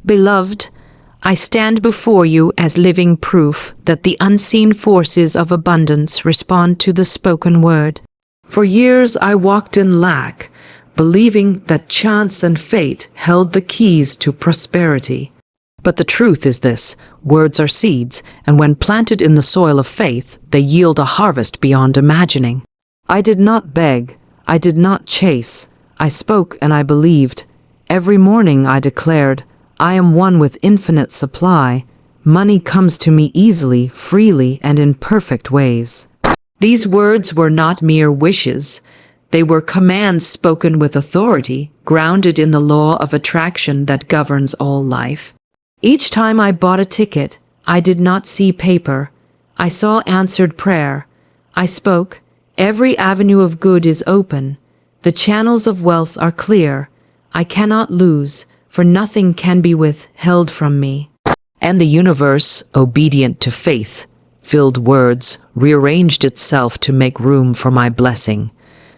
Beloved, I stand before you as living proof that the unseen forces of abundance respond to the spoken word. For years I walked in lack, believing that chance and fate held the keys to prosperity. But the truth is this: words are seeds, and when planted in the soil of faith, they yield a harvest beyond imagining. I did not beg, I did not chase, I spoke and I believed. Every morning I declared, I am one with infinite supply. Money comes to me easily, freely, and in perfect ways. These words were not mere wishes. They were commands spoken with authority, grounded in the law of attraction that governs all life. Each time I bought a ticket, I did not see paper. I saw answered prayer. I spoke, every avenue of good is open. The channels of wealth are clear. I cannot lose, for nothing can be withheld from me. And the universe, obedient to faith, filled words, rearranged itself to make room for my blessing.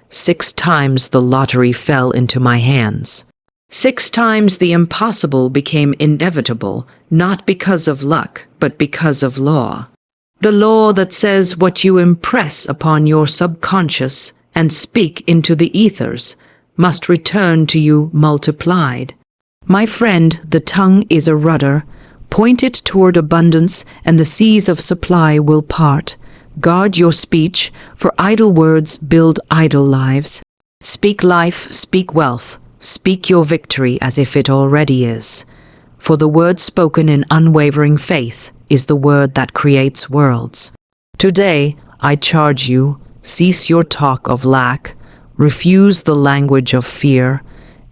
6 times the lottery fell into my hands. 6 times the impossible became inevitable, not because of luck, but because of law. The law that says what you impress upon your subconscious and speak into the ethers must return to you multiplied. My friend, the tongue is a rudder. Point it toward abundance, and the seas of supply will part. Guard your speech, for idle words build idle lives. Speak life, speak wealth. Speak your victory as if it already is. For the word spoken in unwavering faith is the word that creates worlds. Today, I charge you, cease your talk of lack. Refuse the language of fear.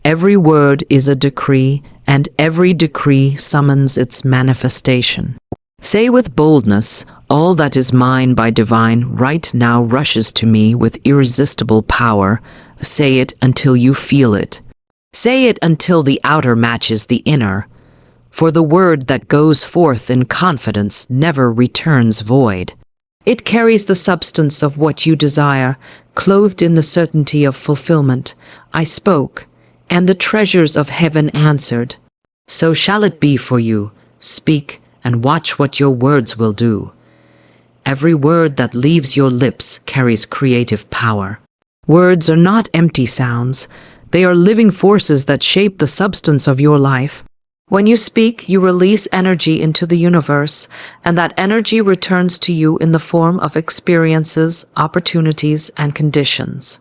Every word is a decree, and every decree summons its manifestation. Say with boldness, all that is mine by divine right now rushes to me with irresistible power. Say it until you feel it. Say it until the outer matches the inner. For the word that goes forth in confidence never returns void. It carries the substance of what you desire, clothed in the certainty of fulfillment. I spoke, and the treasures of heaven answered. So shall it be for you. Speak, and watch what your words will do. Every word that leaves your lips carries creative power. Words are not empty sounds. They are living forces that shape the substance of your life. When you speak, you release energy into the universe, and that energy returns to you in the form of experiences, opportunities, and conditions.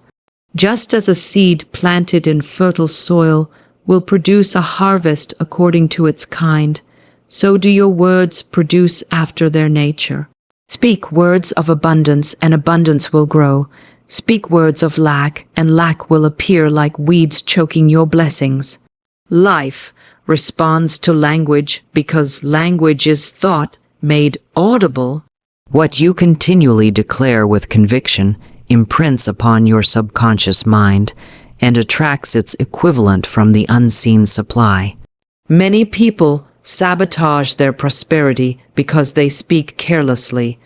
Just as a seed planted in fertile soil will produce a harvest according to its kind, so do your words produce after their nature. Speak words of abundance, and abundance will grow. Speak words of lack, and lack will appear like weeds choking your blessings. Life responds to language because language is thought made audible. What you continually declare with conviction imprints upon your subconscious mind and attracts its equivalent from the unseen supply. Many people sabotage their prosperity because they speak carelessly,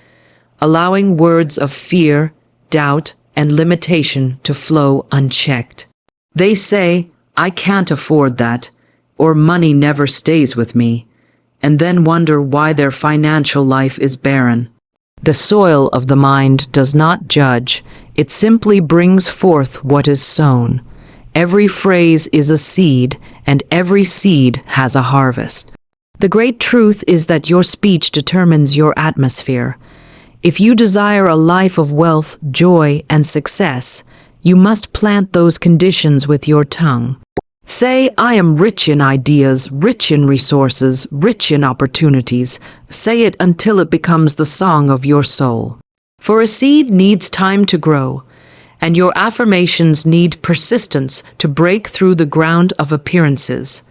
allowing words of fear, doubt, and limitation to flow unchecked. They say, I can't afford that, or money never stays with me, and then wonder why their financial life is barren. The soil of the mind does not judge, it simply brings forth what is sown. Every phrase is a seed, and every seed has a harvest. The great truth is that your speech determines your atmosphere. If you desire a life of wealth, joy, and success, you must plant those conditions with your tongue. Say, I am rich in ideas, rich in resources, rich in opportunities. Say it until it becomes the song of your soul. For a seed needs time to grow, and your affirmations need persistence to break through the ground of appearances.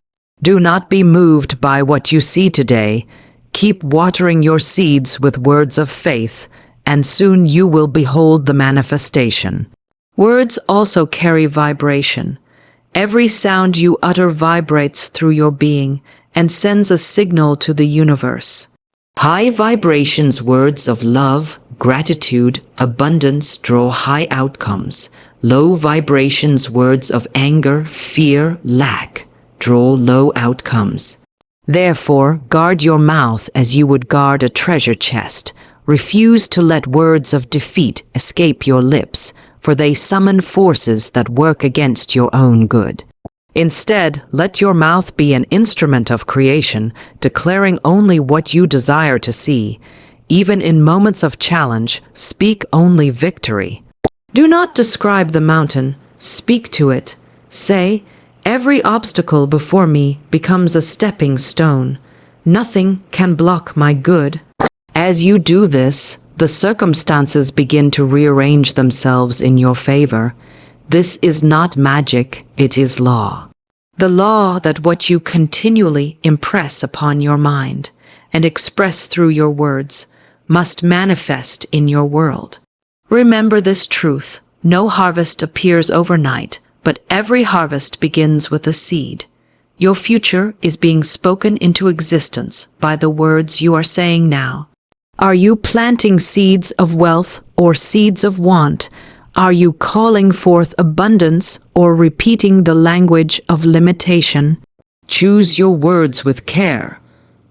Do not be moved by what you see today. Keep watering your seeds with words of faith, and soon you will behold the manifestation. Words also carry vibration. Every sound you utter vibrates through your being and sends a signal to the universe. High vibrations words of love, gratitude, abundance draw high outcomes. Low vibrations words of anger, fear, lack draw low outcomes. Therefore, guard your mouth as you would guard a treasure chest. Refuse to let words of defeat escape your lips, for they summon forces that work against your own good. Instead, let your mouth be an instrument of creation, declaring only what you desire to see. Even in moments of challenge, speak only victory. Do not describe the mountain, speak to it. Say, every obstacle before me becomes a stepping stone. Nothing can block my good. As you do this, the circumstances begin to rearrange themselves in your favor. This is not magic, it is law. The law that what you continually impress upon your mind and express through your words must manifest in your world. Remember this truth: no harvest appears overnight, but every harvest begins with a seed. Your future is being spoken into existence by the words you are saying now. Are you planting seeds of wealth or seeds of want? Are you calling forth abundance or repeating the language of limitation? Choose your words with care,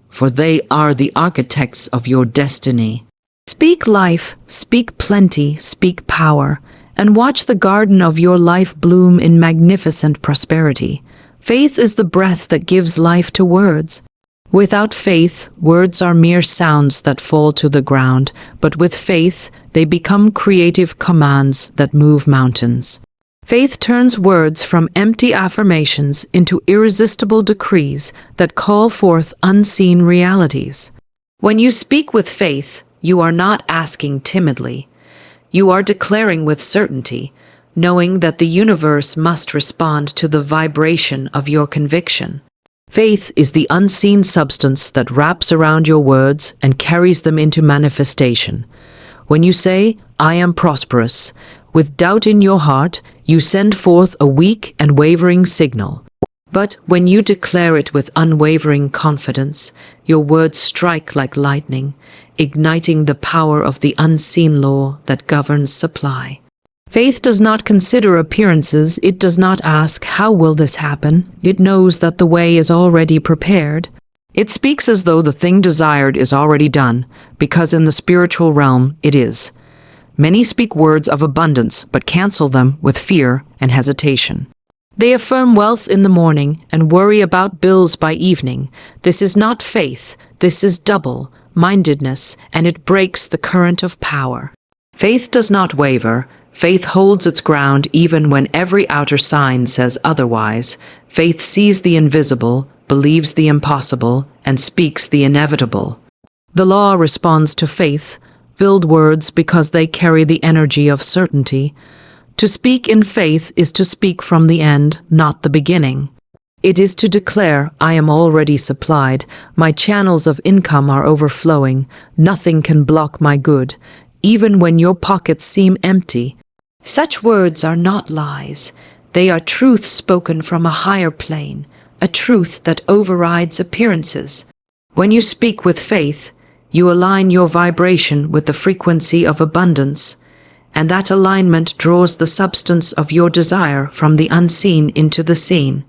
for they are the architects of your destiny. Speak life, speak plenty, speak power, and watch the garden of your life bloom in magnificent prosperity. Faith is the breath that gives life to words. Without faith, words are mere sounds that fall to the ground, but with faith, they become creative commands that move mountains. Faith turns words from empty affirmations into irresistible decrees that call forth unseen realities. When you speak with faith, you are not asking timidly. You are declaring with certainty, knowing that the universe must respond to the vibration of your conviction. Faith is the unseen substance that wraps around your words and carries them into manifestation. When you say, "I am prosperous," with doubt in your heart, you send forth a weak and wavering signal. But when you declare it with unwavering confidence, your words strike like lightning, igniting the power of the unseen law that governs supply. Faith does not consider appearances. It does not ask, "How will this happen?" It knows that the way is already prepared. It speaks as though the thing desired is already done, because in the spiritual realm it is. Many speak words of abundance, but cancel them with fear and hesitation. They affirm wealth in the morning and worry about bills by evening. This is not faith. This is double-mindedness, and it breaks the current of power. Faith does not waver. Faith holds its ground even when every outer sign says otherwise. Faith sees the invisible, believes the impossible, and speaks the inevitable. The law responds to faith-filled words because they carry the energy of certainty. To speak in faith is to speak from the end, not the beginning. It is to declare, "I am already supplied. My channels of income are overflowing. Nothing can block my good, even when your pockets seem empty." Such words are not lies. They are truth spoken from a higher plane, a truth that overrides appearances. When you speak with faith, you align your vibration with the frequency of abundance, and that alignment draws the substance of your desire from the unseen into the seen.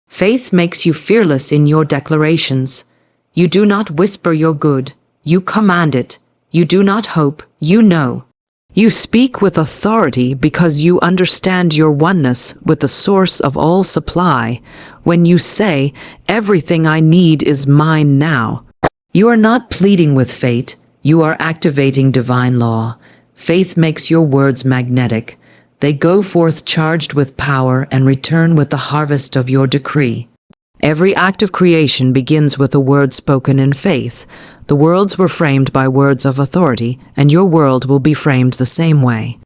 Faith makes you fearless in your declarations. You do not whisper your good, you command it. You do not hope, you know. You speak with authority because you understand your oneness with the source of all supply. When you say, "Everything I need is mine now," you are not pleading with fate, you are activating divine law. Faith makes your words magnetic. They go forth charged with power and return with the harvest of your decree. Every act of creation begins with a word spoken in faith. The worlds were framed by words of authority, and your world will be framed the same way.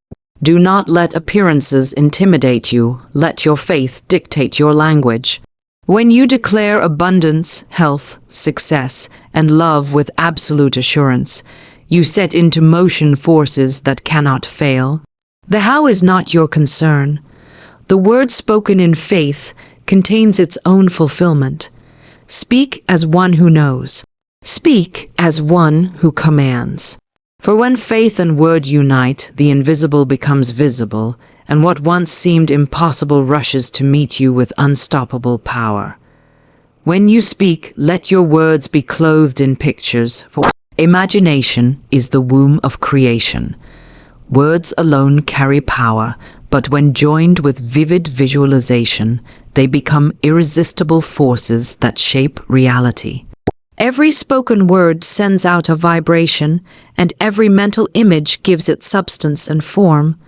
Do not let appearances intimidate you. Let your faith dictate your language. When you declare abundance, health, success, and love with absolute assurance, you set into motion forces that cannot fail. The how is not your concern. The word spoken in faith contains its own fulfillment. Speak as one who knows. Speak as one who commands. For when faith and word unite, the invisible becomes visible, and what once seemed impossible rushes to meet you with unstoppable power. When you speak, let your words be clothed in pictures, for imagination is the womb of creation. Words alone carry power, but when joined with vivid visualization, they become irresistible forces that shape reality. Every spoken word sends out a vibration, and every mental image gives it substance and form.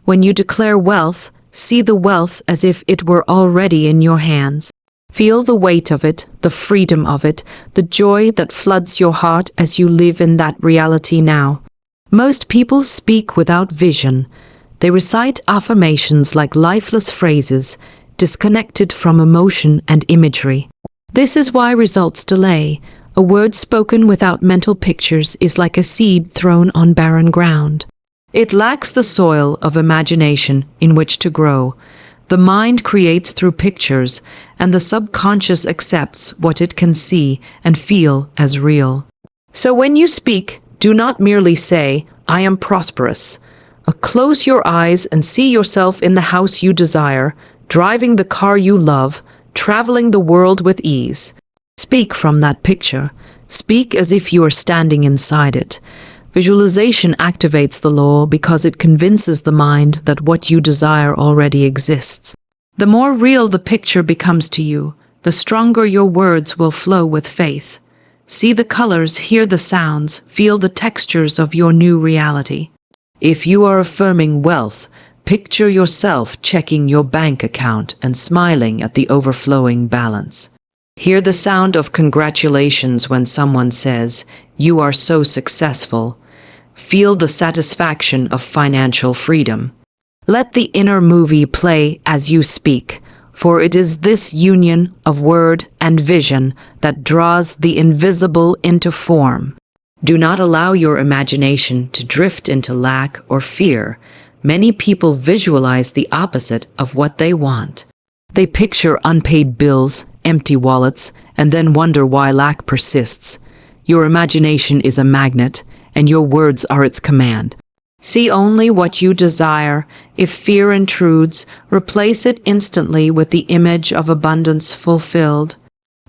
When you declare wealth, see the wealth as if it were already in your hands. Feel the weight of it, the freedom of it, the joy that floods your heart as you live in that reality now. Most people speak without vision. They recite affirmations like lifeless phrases, disconnected from emotion and imagery. This is why results delay. A word spoken without mental pictures is like a seed thrown on barren ground. It lacks the soil of imagination in which to grow. The mind creates through pictures, and the subconscious accepts what it can see and feel as real. So when you speak, do not merely say, "I am prosperous." Close your eyes and see yourself in the house you desire, driving the car you love, traveling the world with ease. Speak from that picture. Speak as if you are standing inside it. Visualization activates the law because it convinces the mind that what you desire already exists. The more real the picture becomes to you, the stronger your words will flow with faith. See the colors, hear the sounds, feel the textures of your new reality. If you are affirming wealth, picture yourself checking your bank account and smiling at the overflowing balance. Hear the sound of congratulations when someone says, "You are so successful." Feel the satisfaction of financial freedom. Let the inner movie play as you speak, for it is this union of word and vision that draws the invisible into form. Do not allow your imagination to drift into lack or fear. Many people visualize the opposite of what they want. They picture unpaid bills, empty wallets, and then wonder why lack persists. Your imagination is a magnet, and your words are its command. See only what you desire. If fear intrudes, replace it instantly with the image of abundance fulfilled.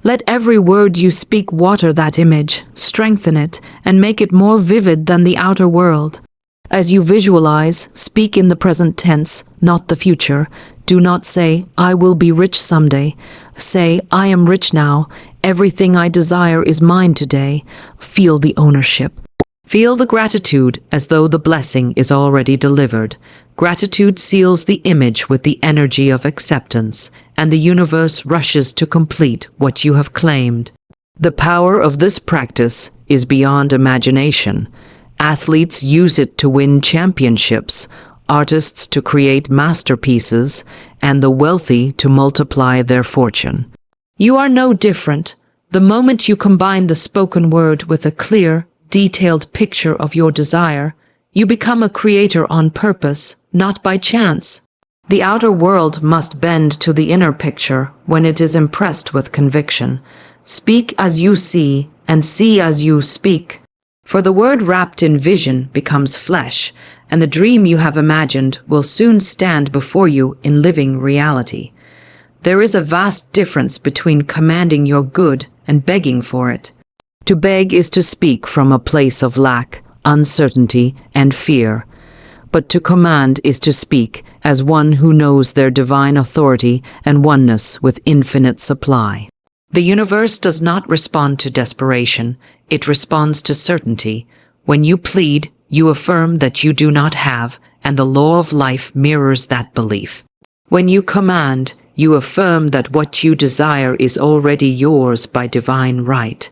Let every word you speak water that image, strengthen it, and make it more vivid than the outer world. As you visualize, speak in the present tense, not the future. Do not say, "I will be rich someday." Say, "I am rich now. Everything I desire is mine today." Feel the ownership. Feel the gratitude as though the blessing is already delivered. Gratitude seals the image with the energy of acceptance, and the universe rushes to complete what you have claimed. The power of this practice is beyond imagination. Athletes use it to win championships, artists to create masterpieces, and the wealthy to multiply their fortune. You are no different. The moment you combine the spoken word with a clear, detailed picture of your desire, you become a creator on purpose, not by chance. The outer world must bend to the inner picture when it is impressed with conviction. Speak as you see, and see as you speak. For the word wrapped in vision becomes flesh, and the dream you have imagined will soon stand before you in living reality. There is a vast difference between commanding your good and begging for it. To beg is to speak from a place of lack, uncertainty, and fear. But to command is to speak as one who knows their divine authority and oneness with infinite supply. The universe does not respond to desperation, it responds to certainty. When you plead, you affirm that you do not have, and the law of life mirrors that belief. When you command, you affirm that what you desire is already yours by divine right,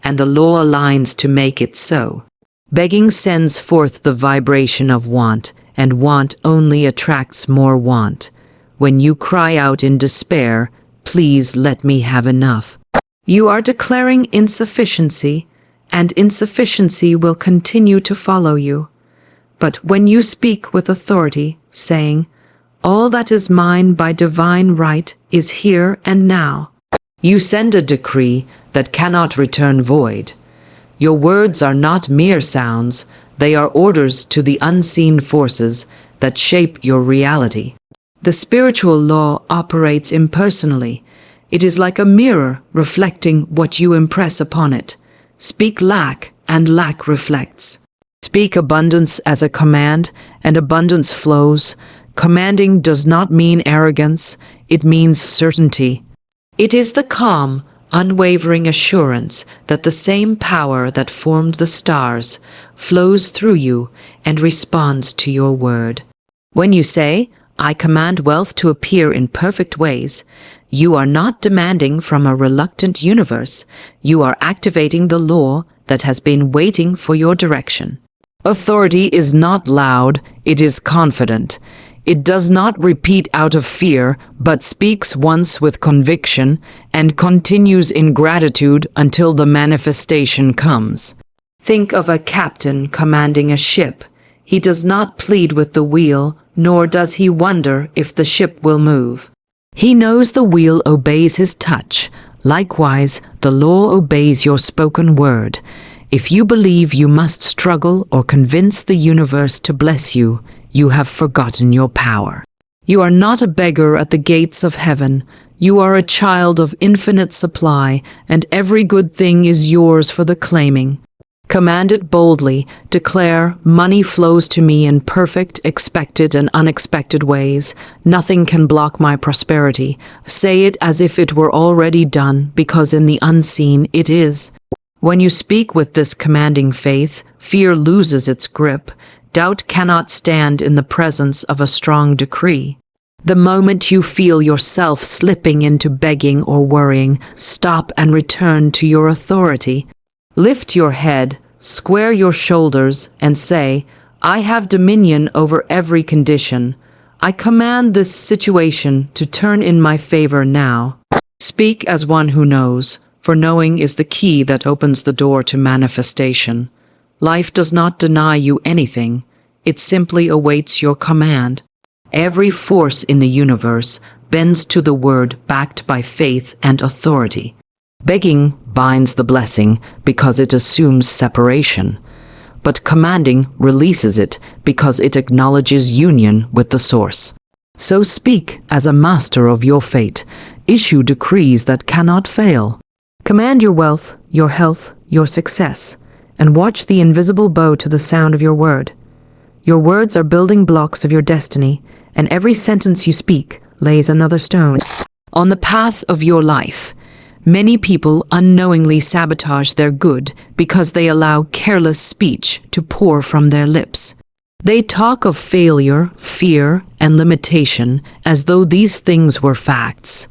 and the law aligns to make it so. Begging sends forth the vibration of want, and want only attracts more want. When you cry out in despair, "Please let me have enough," you are declaring insufficiency, and insufficiency will continue to follow you. But when you speak with authority, saying, "All that is mine by divine right is here and now," you send a decree that cannot return void. Your words are not mere sounds, they are orders to the unseen forces that shape your reality. The spiritual law operates impersonally. It is like a mirror reflecting what you impress upon it. Speak lack, and lack reflects. Speak abundance as a command, and abundance flows. Commanding does not mean arrogance, it means certainty. It is the calm, unwavering assurance that the same power that formed the stars flows through you and responds to your word. When you say, "I command wealth to appear in perfect ways," you are not demanding from a reluctant universe. You are activating the law that has been waiting for your direction. Authority is not loud, it is confident. It does not repeat out of fear, but speaks once with conviction and continues in gratitude until the manifestation comes. Think of a captain commanding a ship. He does not plead with the wheel, nor does he wonder if the ship will move. He knows the wheel obeys his touch. Likewise, the law obeys your spoken word. If you believe you must struggle or convince the universe to bless you, you have forgotten your power. You are not a beggar at the gates of heaven. You are a child of infinite supply, and every good thing is yours for the claiming. Command it boldly. Declare, "Money flows to me in perfect, expected, and unexpected ways. Nothing can block my prosperity." Say it as if it were already done, because in the unseen it is. When you speak with this commanding faith, fear loses its grip. Doubt cannot stand in the presence of a strong decree. The moment you feel yourself slipping into begging or worrying, stop and return to your authority. Lift your head, square your shoulders, and say, "I have dominion over every condition. I command this situation to turn in my favor now." Speak as one who knows, for knowing is the key that opens the door to manifestation. Life does not deny you anything. It simply awaits your command. Every force in the universe bends to the word backed by faith and authority. Begging binds the blessing because it assumes separation, but commanding releases it because it acknowledges union with the source. So speak as a master of your fate. Issue decrees that cannot fail. Command your wealth, your health, your success, and watch the invisible bow to the sound of your word. Your words are building blocks of your destiny, and every sentence you speak lays another stone. On the path of your life, many people unknowingly sabotage their good because they allow careless speech to pour from their lips. They talk of failure, fear, and limitation as though these things were facts,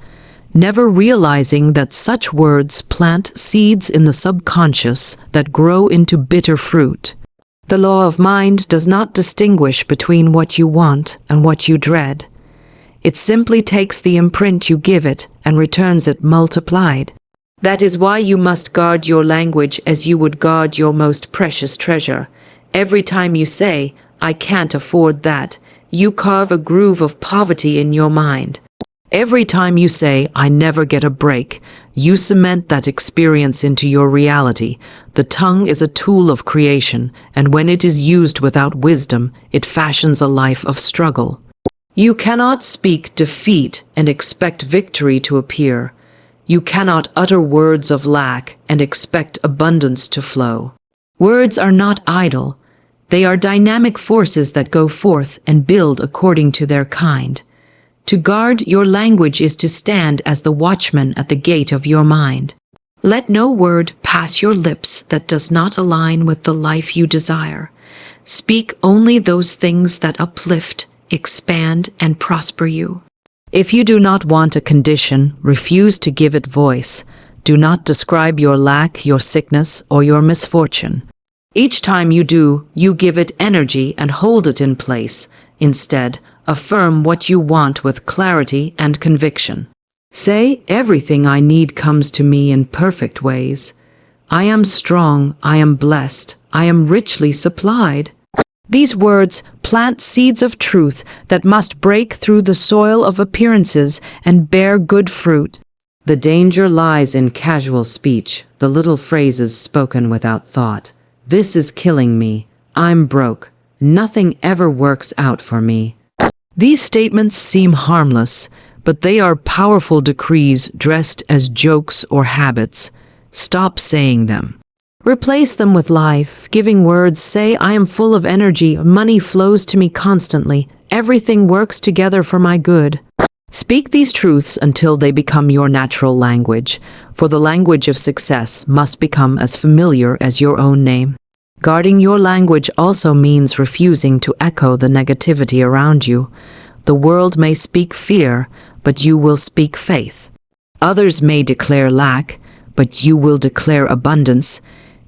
never realizing that such words plant seeds in the subconscious that grow into bitter fruit. The law of mind does not distinguish between what you want and what you dread. It simply takes the imprint you give it and returns it multiplied. That is why you must guard your language as you would guard your most precious treasure. Every time you say, "I can't afford that," you carve a groove of poverty in your mind. Every time you say, "I never get a break," you cement that experience into your reality. The tongue is a tool of creation, and when it is used without wisdom, it fashions a life of struggle. You cannot speak defeat and expect victory to appear. You cannot utter words of lack and expect abundance to flow. Words are not idle. They are dynamic forces that go forth and build according to their kind. To guard your language is to stand as the watchman at the gate of your mind. Let no word pass your lips that does not align with the life you desire. Speak only those things that uplift, expand, and prosper you. If you do not want a condition, refuse to give it voice. Do not describe your lack, your sickness, or your misfortune. Each time you do, you give it energy and hold it in place. Instead, affirm what you want with clarity and conviction. Say, "Everything I need comes to me in perfect ways. I am strong, I am blessed, I am richly supplied." These words plant seeds of truth that must break through the soil of appearances and bear good fruit. The danger lies in casual speech, the little phrases spoken without thought. "This is killing me. I'm broke. Nothing ever works out for me." These statements seem harmless, but they are powerful decrees dressed as jokes or habits. Stop saying them. Replace them with life-giving words. Say, I am full of energy, money flows to me constantly, everything works together for my good. Speak these truths until they become your natural language, for the language of success must become as familiar as your own name. Guarding your language also means refusing to echo the negativity around you. The world may speak fear, but you will speak faith. Others may declare lack, but you will declare abundance.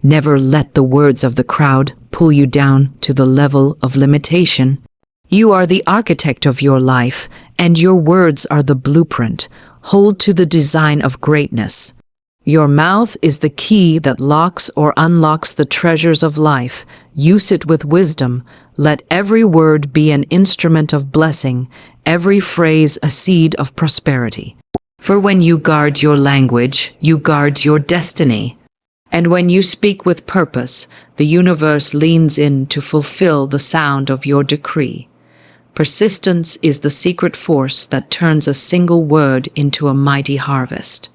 Never let the words of the crowd pull you down to the level of limitation. You are the architect of your life, and your words are the blueprint. Hold to the design of greatness. Your mouth is the key that locks or unlocks the treasures of life. Use it with wisdom. Let every word be an instrument of blessing, every phrase a seed of prosperity. For when you guard your language, you guard your destiny. And when you speak with purpose, the universe leans in to fulfill the sound of your decree. Persistence is the secret force that turns a single word into a mighty harvest.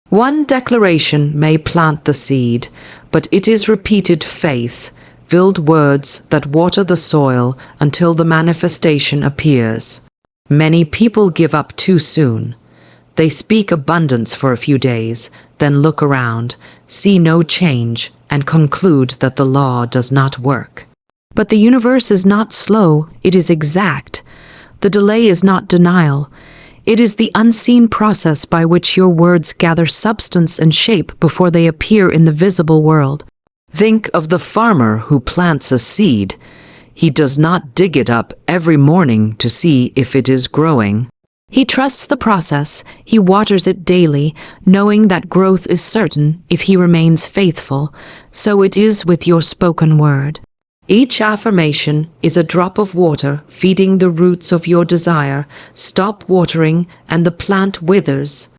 One declaration may plant the seed, but it is repeated faith-filled words that water the soil until the manifestation appears. Many people give up too soon. They speak abundance for a few days, then look around, see no change, and conclude that the law does not work. But the universe is not slow, it is exact. The delay is not denial. It is the unseen process by which your words gather substance and shape before they appear in the visible world. Think of the farmer who plants a seed. He does not dig it up every morning to see if it is growing. He trusts the process, he waters it daily, knowing that growth is certain if he remains faithful. So it is with your spoken word. Each affirmation is a drop of water feeding the roots of your desire. Stop watering and the plant withers.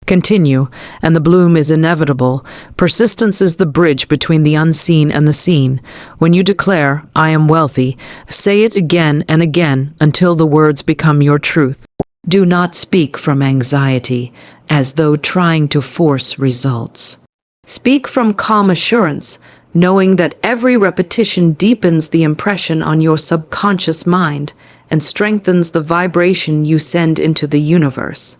Continue, and the bloom is inevitable. Persistence is the bridge between the unseen and the seen. When you declare, I am wealthy, say it again and again until the words become your truth. Do not speak from anxiety, as though trying to force results. Speak from calm assurance, knowing that every repetition deepens the impression on your subconscious mind and strengthens the vibration you send into the universe.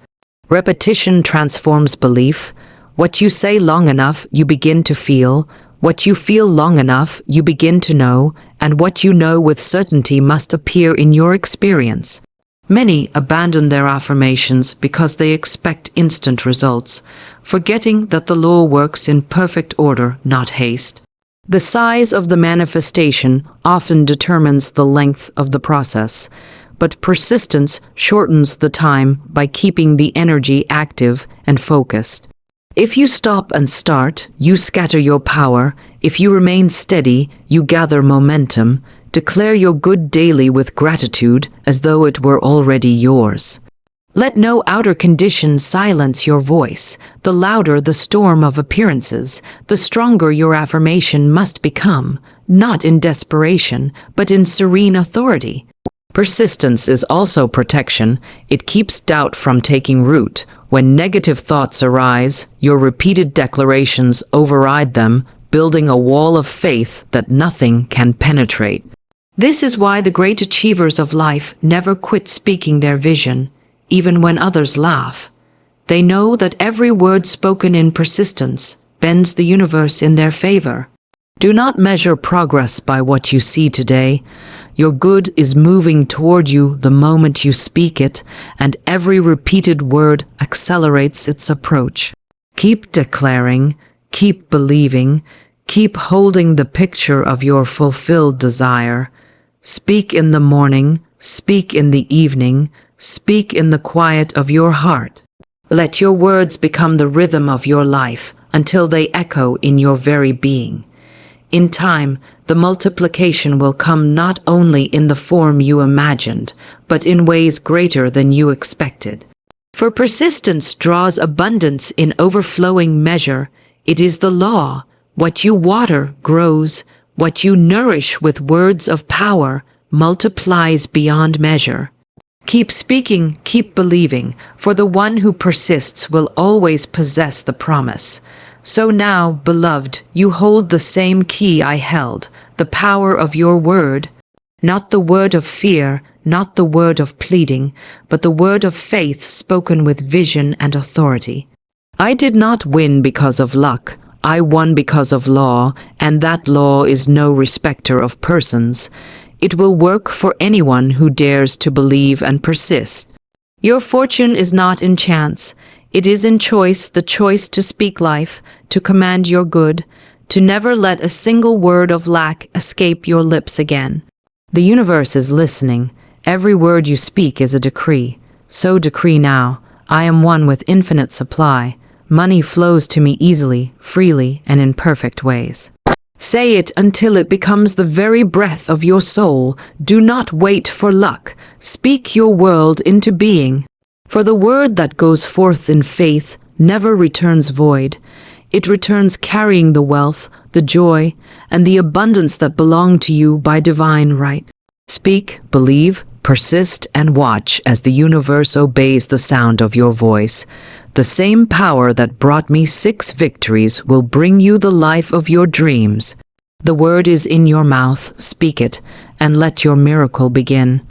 Repetition transforms belief. What you say long enough, you begin to feel. What you feel long enough, you begin to know, and what you know with certainty must appear in your experience. Many abandon their affirmations because they expect instant results, forgetting that the law works in perfect order, not haste. The size of the manifestation often determines the length of the process, but persistence shortens the time by keeping the energy active and focused. If you stop and start, you scatter your power. If you remain steady, you gather momentum. Declare your good daily with gratitude as though it were already yours. Let no outer conditions silence your voice. The louder the storm of appearances, the stronger your affirmation must become, not in desperation, but in serene authority. Persistence is also protection. It keeps doubt from taking root. When negative thoughts arise, your repeated declarations override them, building a wall of faith that nothing can penetrate. This is why the great achievers of life never quit speaking their vision, even when others laugh. They know that every word spoken in persistence bends the universe in their favor. Do not measure progress by what you see today. Your good is moving toward you the moment you speak it, and every repeated word accelerates its approach. Keep declaring, keep believing, keep holding the picture of your fulfilled desire. Speak in the morning, speak in the evening, speak in the quiet of your heart. Let your words become the rhythm of your life until they echo in your very being. In time, the multiplication will come not only in the form you imagined, but in ways greater than you expected. For persistence draws abundance in overflowing measure. It is the law. What you water grows. What you nourish with words of power multiplies beyond measure. Keep speaking, keep believing, for the one who persists will always possess the promise. So now, beloved, you hold the same key I held, the power of your word, not the word of fear, not the word of pleading, but the word of faith spoken with vision and authority. I did not win because of luck. I won because of law, and that law is no respecter of persons. It will work for anyone who dares to believe and persist. Your fortune is not in chance. It is in choice, the choice to speak life, to command your good, to never let a single word of lack escape your lips again. The universe is listening. Every word you speak is a decree. So decree now. I am one with infinite supply. Money flows to me easily, freely, and in perfect ways. Say it until it becomes the very breath of your soul. Do not wait for luck. Speak your world into being. For the word that goes forth in faith never returns void. It returns carrying the wealth, the joy, and the abundance that belong to you by divine right. Speak, believe, persist, and watch as the universe obeys the sound of your voice. The same power that brought me 6 victories will bring you the life of your dreams. The word is in your mouth, speak it, and let your miracle begin.